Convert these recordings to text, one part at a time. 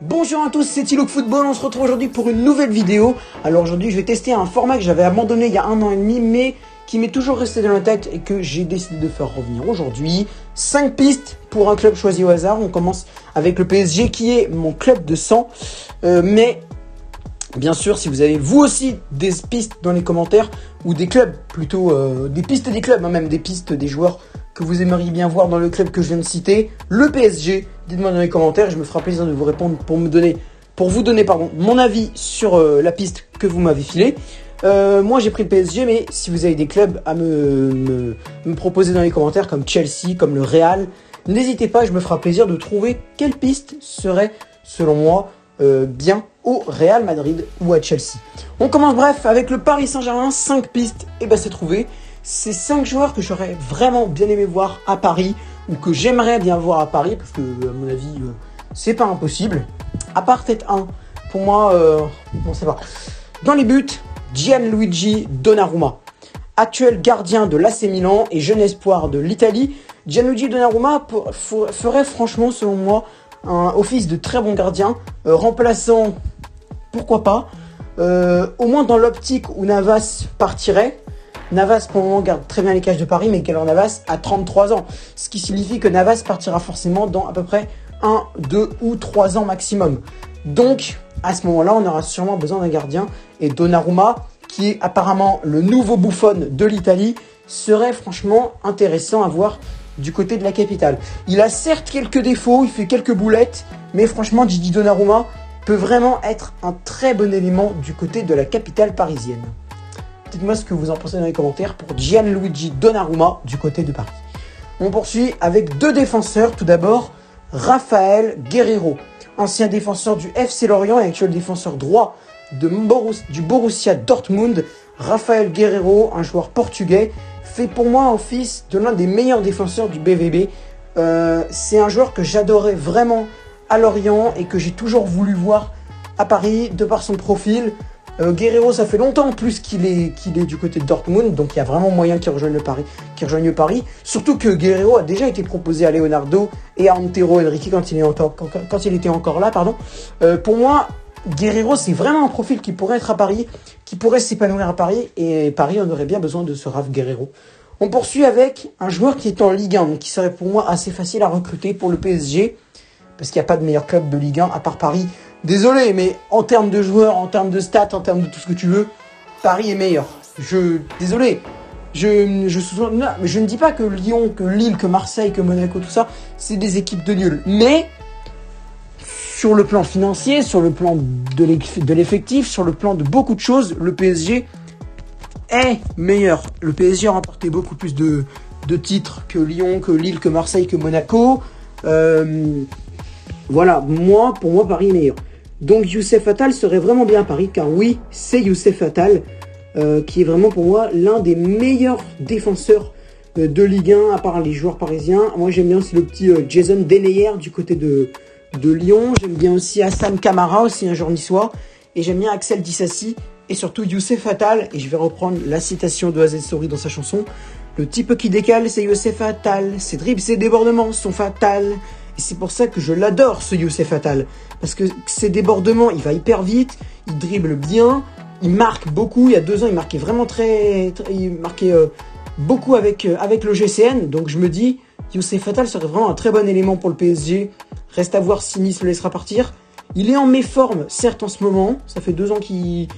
Bonjour à tous, c'est Tilouk Football, on se retrouve aujourd'hui pour une nouvelle vidéo. Alors aujourd'hui je vais tester un format que j'avais abandonné il y a 1 an et demi mais qui m'est toujours resté dans la tête et que j'ai décidé de faire revenir aujourd'hui. 5 pistes pour un club choisi au hasard. On commence avec le PSG qui est mon club de sang. Mais bien sûr, si vous avez vous aussi des pistes dans les commentaires ou des clubs, plutôt des pistes des clubs, même des pistes des joueurs que vous aimeriez bien voir dans le club que je viens de citer, le PSG, dites-moi dans les commentaires, je me ferai plaisir de vous répondre pour vous donner mon avis sur la piste que vous m'avez filée. Moi j'ai pris le PSG, mais si vous avez des clubs à me proposer dans les commentaires comme Chelsea, comme le Real, n'hésitez pas, je me ferai plaisir de trouver quelle piste serait selon moi bien au Real Madrid ou à Chelsea. On commence bref avec le Paris Saint-Germain, 5 pistes, et ben c'est trouvé. C'est 5 joueurs que j'aurais vraiment bien aimé voir à Paris, ou que j'aimerais bien voir à Paris, parce que à mon avis, c'est pas impossible. À part peut-être un, pour moi, on sait pas. Dans les buts, Gianluigi Donnarumma, actuel gardien de l'AC Milan et jeune espoir de l'Italie. Gianluigi Donnarumma ferait franchement, selon moi, un office de très bon gardien, remplaçant, pourquoi pas, au moins dans l'optique où Navas partirait. Navas pour le moment garde très bien les cages de Paris, mais Keylor Navas a 33 ans, ce qui signifie que Navas partira forcément dans à peu près 1, 2 ou 3 ans maximum. Donc à ce moment-là, on aura sûrement besoin d'un gardien, et Donnarumma, qui est apparemment le nouveau Buffon de l'Italie, serait franchement intéressant à voir du côté de la capitale. Il a certes quelques défauts, il fait quelques boulettes, mais franchement Gigi Donnarumma peut vraiment être un très bon élément du côté de la capitale parisienne. Dites-moi ce que vous en pensez dans les commentaires pour Gianluigi Donnarumma du côté de Paris. On poursuit avec 2 défenseurs. Tout d'abord, Raphaël Guerreiro, ancien défenseur du FC Lorient et actuel défenseur droit du Borussia Dortmund. Raphaël Guerreiro, un joueur portugais, fait pour moi office de l'un des meilleurs défenseurs du BVB. C'est un joueur que j'adorais vraiment à Lorient et que j'ai toujours voulu voir à Paris de par son profil. Guerreiro, ça fait longtemps en plus qu'il est du côté de Dortmund, donc il y a vraiment moyen qu'il rejoigne Paris. Surtout que Guerreiro a déjà été proposé à Leonardo et à Antero Henrique quand il était encore là. Pour moi, Guerreiro, c'est vraiment un profil qui pourrait être à Paris, qui pourrait s'épanouir à Paris, et Paris en aurait bien besoin de ce Raph Guerreiro. On poursuit avec un joueur qui est en Ligue 1, donc qui serait pour moi assez facile à recruter pour le PSG, parce qu'il n'y a pas de meilleur club de Ligue 1 à part Paris. Désolé, mais en termes de joueurs, en termes de stats, en termes de tout ce que tu veux, Paris est meilleur. Désolé. Je ne dis pas que Lyon, que Lille, que Marseille, que Monaco, tout ça, c'est des équipes de nuls. Mais sur le plan financier, sur le plan de l'effectif, sur le plan de beaucoup de choses, le PSG est meilleur. Le PSG a remporté beaucoup plus de titres que Lyon, que Lille, que Marseille, que Monaco. Voilà, pour moi, Paris est meilleur. Donc Youssef Attal serait vraiment bien à Paris, car oui, c'est Youssef Attal qui est vraiment pour moi l'un des meilleurs défenseurs de Ligue 1, à part les joueurs parisiens. Moi j'aime bien aussi le petit Jason Denayer du côté de Lyon. J'aime bien aussi Hassan Kamara, aussi un joueur niçois. Et j'aime bien Axel Disassi et surtout Youssef Attal. Et je vais reprendre la citation de Aziz Souris dans sa chanson. Le type qui décale, c'est Youssef Attal. Ses dribbles, ses débordements sont fatals. Et c'est pour ça que je l'adore, ce Youssef Attal. Parce que ses débordements, il va hyper vite, il dribble bien, il marque beaucoup. Il y a 2 ans, il marquait vraiment il marquait beaucoup avec le GCN. Donc je me dis, Youssef Attal serait vraiment un très bon élément pour le PSG. Reste à voir si Nice le laissera partir. Il est en méforme, certes en ce moment. Ça fait 2 ans qu'il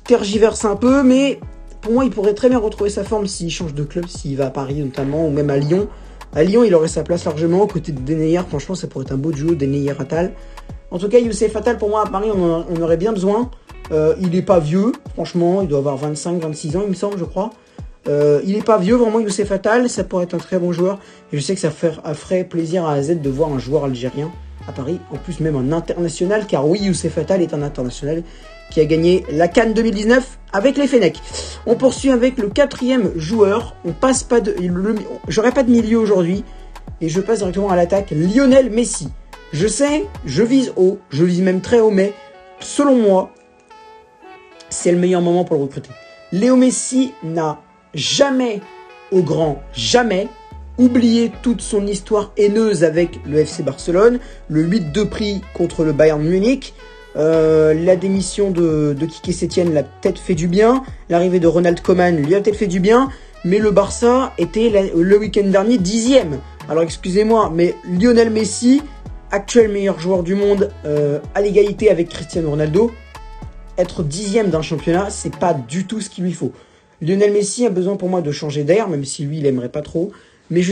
tergiverse un peu, mais pour moi, il pourrait très bien retrouver sa forme s'il change de club, s'il va à Paris notamment, ou même à Lyon. À Lyon, il aurait sa place largement, aux côtés de Denayer. Franchement, ça pourrait être un beau duo, Denayer-Attal. En tout cas, Youssef Attal, pour moi, à Paris, on aurait bien besoin. Il n'est pas vieux, franchement. Il doit avoir 25-26 ans, il me semble, je crois. Il n'est pas vieux, vraiment, Youssef Attal. Ça pourrait être un très bon joueur. Et je sais que ça ferait plaisir à AZ de voir un joueur algérien à Paris. En plus, même un international, car oui, Youssef Attal est un international qui a gagné la CAN 2019 avec les Fennecs. On poursuit avec le 4e joueur. J'aurai pas de milieu aujourd'hui et je passe directement à l'attaque. Lionel Messi. Je sais, je vise haut, je vise même très haut, mais selon moi, c'est le meilleur moment pour le recruter. Léo Messi n'a jamais, au grand jamais, oublier toute son histoire haineuse avec le FC Barcelone, le 8-2 pris contre le Bayern Munich, la démission de Quique Sétienne l'a peut-être fait du bien, l'arrivée de Ronald Koeman lui a peut-être fait du bien, mais le Barça était le week-end dernier 10e. Alors excusez-moi, mais Lionel Messi, actuel meilleur joueur du monde, à l'égalité avec Cristiano Ronaldo, être 10e d'un championnat, c'est pas du tout ce qu'il lui faut. Lionel Messi a besoin pour moi de changer d'air, même si lui il aimerait pas trop. Mais je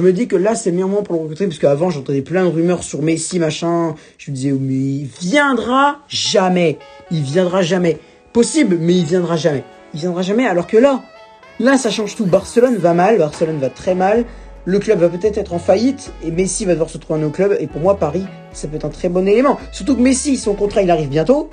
me dis que là c'est le meilleur moment pour le recruter, parce qu'avant j'entendais plein de rumeurs sur Messi machin. Je me disais oh, mais il viendra jamais. Il viendra jamais. Possible, mais il viendra jamais. Il viendra jamais. Alors que là ça change tout. Barcelone va mal, Barcelone va très mal. Le club va peut-être être en faillite et Messi va devoir se trouver un autre club. Et pour moi Paris ça peut être un très bon élément. Surtout que Messi son contrat il arrive bientôt.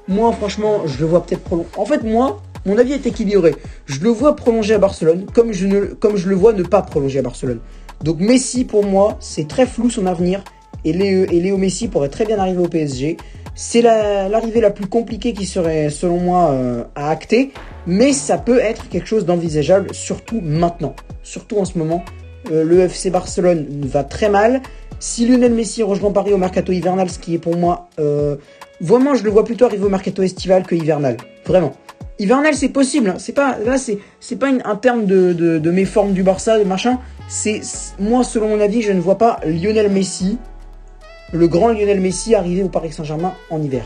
Moi franchement je le vois peut-être prolonger. En fait moi mon avis est équilibré. Je le vois prolonger à Barcelone, comme je le vois ne pas prolonger à Barcelone. Donc Messi, pour moi, c'est très flou son avenir. Et Léo Messi pourrait très bien arriver au PSG. C'est l'arrivée la plus compliquée qui serait, selon moi, à acter. Mais ça peut être quelque chose d'envisageable, surtout maintenant. Surtout en ce moment. Le FC Barcelone va très mal. Si Lionel Messi rejoint Paris au mercato hivernal, ce qui est pour moi... vraiment, je le vois plutôt arriver au mercato estival que hivernal. Vraiment. Hivernal, c'est possible. C'est pas un terme de méforme du Barça, de machin. Moi, selon mon avis, je ne vois pas Lionel Messi, le grand Lionel Messi, arriver au Paris Saint-Germain en hiver.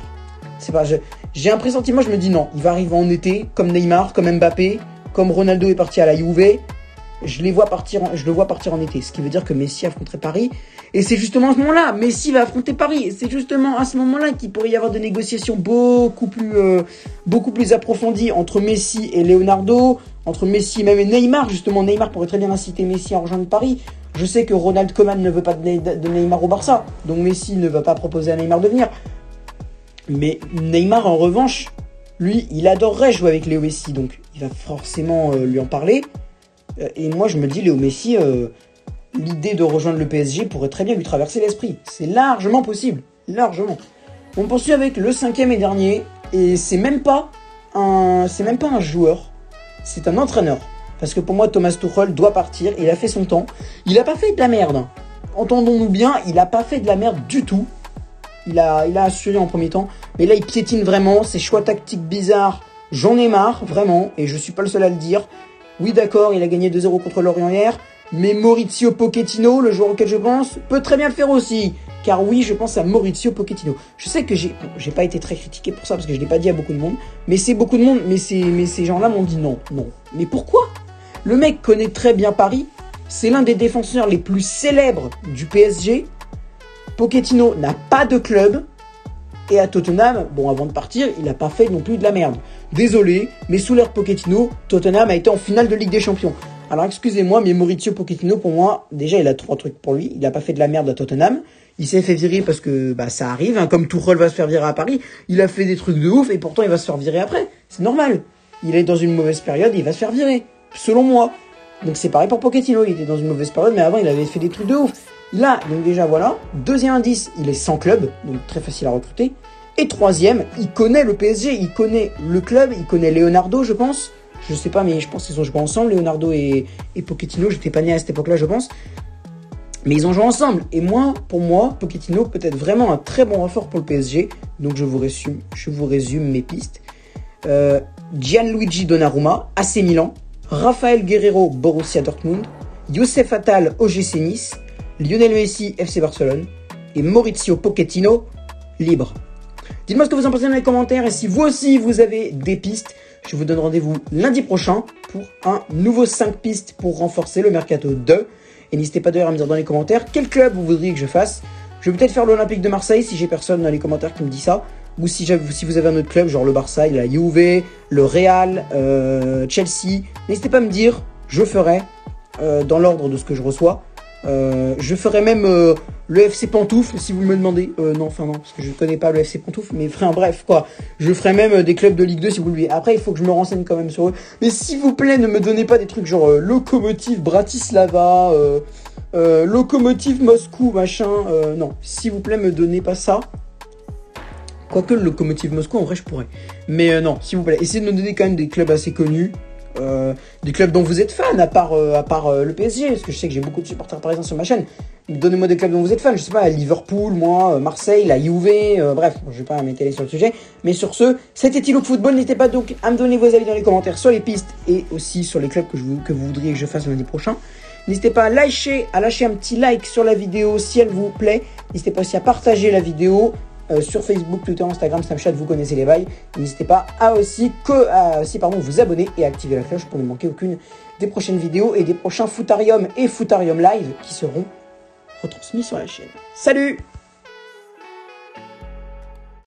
J'ai un pressentiment, je me dis non, il va arriver en été, comme Neymar, comme Mbappé, comme Ronaldo est parti à la Juve. Je le vois partir en été, ce qui veut dire que Messi affronterait Paris. Et c'est justement à ce moment-là, Messi va affronter Paris. Et c'est justement à ce moment-là qu'il pourrait y avoir des négociations beaucoup plus approfondies entre Messi et Leonardo, entre Messi même et Neymar. Justement, Neymar pourrait très bien inciter Messi à rejoindre Paris. Je sais que Ronald Koeman ne veut pas de Neymar au Barça, donc Messi ne va pas proposer à Neymar de venir. Mais Neymar, en revanche, lui, il adorerait jouer avec Léo Messi, donc il va forcément lui en parler. Et moi, je me dis, Léo Messi, l'idée de rejoindre le PSG pourrait très bien lui traverser l'esprit. C'est largement possible. Largement. On poursuit avec le 5e et dernier. Et c'est même pas un joueur. C'est un entraîneur. Parce que pour moi, Thomas Tuchel doit partir. Il a fait son temps. Il a pas fait de la merde. Entendons-nous bien, il a pas fait de la merde du tout. Il a assuré en premier temps. Mais là, il piétine vraiment. Ses choix tactiques bizarres, j'en ai marre, vraiment. Et je suis pas le seul à le dire. Oui, d'accord, il a gagné 2-0 contre Lorient hier, mais Maurizio Pochettino, le joueur auquel je pense, peut très bien le faire aussi. Car oui, je pense à Maurizio Pochettino. Je sais que j'ai pas été très critiqué pour ça, parce que je l'ai pas dit à beaucoup de monde, mais c'est beaucoup de monde, mais ces gens-là m'ont dit non. Mais pourquoi? Le mec connaît très bien Paris, c'est l'un des défenseurs les plus célèbres du PSG. Pochettino n'a pas de club, et à Tottenham, bon, avant de partir, il n'a pas fait non plus de la merde. Désolé, mais sous l'ère Pochettino, Tottenham a été en finale de Ligue des Champions. Alors excusez-moi, mais Maurizio Pochettino, pour moi, déjà, il a 3 trucs pour lui. Il n'a pas fait de la merde à Tottenham. Il s'est fait virer parce que ça arrive, hein, comme Tuchel va se faire virer à Paris. Il a fait des trucs de ouf et pourtant il va se faire virer après. C'est normal. Il est dans une mauvaise période et il va se faire virer, selon moi. Donc c'est pareil pour Pochettino. Il était dans une mauvaise période, mais avant, il avait fait des trucs de ouf. Là, donc déjà, voilà. Deuxième indice, il est sans club, donc très facile à recruter. Et troisième, il connaît le PSG, il connaît le club, il connaît Leonardo, je pense. Je sais pas, mais je pense qu'ils ont joué ensemble, Leonardo et Pochettino. J'étais pas né à cette époque-là, je pense. Mais ils ont joué ensemble. Et moi, pour moi, Pochettino peut être vraiment un très bon renfort pour le PSG. Donc je vous résume mes pistes. Gianluigi Donnarumma, AC Milan. Rafael Guerreiro, Borussia Dortmund. Youssef Attal, OGC Nice. Lionel Messi, FC Barcelone. Et Maurizio Pochettino, libre. Dites-moi ce que vous en pensez dans les commentaires. Et si vous aussi, vous avez des pistes, je vous donne rendez-vous lundi prochain pour un nouveau 5 pistes pour renforcer le Mercato 2. Et n'hésitez pas d'ailleurs à me dire dans les commentaires quel club vous voudriez que je fasse. Je vais peut-être faire l'Olympique de Marseille si j'ai personne dans les commentaires qui me dit ça. Ou si vous avez un autre club, genre le Barça, la Juve, le Real, Chelsea. N'hésitez pas à me dire, je ferai dans l'ordre de ce que je reçois. Je ferai même le FC Pantoufle si vous me demandez. Non, parce que je connais pas le FC Pantoufle, mais bref, quoi. Je ferai même des clubs de Ligue 2 si vous le voulez. Après, il faut que je me renseigne quand même sur eux. Mais s'il vous plaît, ne me donnez pas des trucs genre Lokomotiv Bratislava, Lokomotiv Moscou, machin. Non, s'il vous plaît, me donnez pas ça. Quoique le Lokomotiv Moscou, en vrai, je pourrais. Mais non, s'il vous plaît, essayez de me donner quand même des clubs assez connus. des clubs dont vous êtes fan, à part le PSG, parce que je sais que j'ai beaucoup de supporters parisiens sur ma chaîne. Donnez-moi des clubs dont vous êtes fan, je sais pas, Liverpool, moi, Marseille, la Juve, bref, je vais pas m'étaler sur le sujet. Mais sur ce, c'était Ilook Football, n'hésitez pas donc à me donner vos avis dans les commentaires sur les pistes et aussi sur les clubs que vous voudriez que je fasse lundi prochain. N'hésitez pas à lâcher un petit like sur la vidéo si elle vous plaît. N'hésitez pas aussi à partager la vidéo sur Facebook, Twitter, Instagram, Snapchat, vous connaissez les bails. N'hésitez pas à vous abonner et à activer la cloche pour ne manquer aucune des prochaines vidéos et des prochains Footarium et Footarium Live qui seront retransmis sur la chaîne. Salut!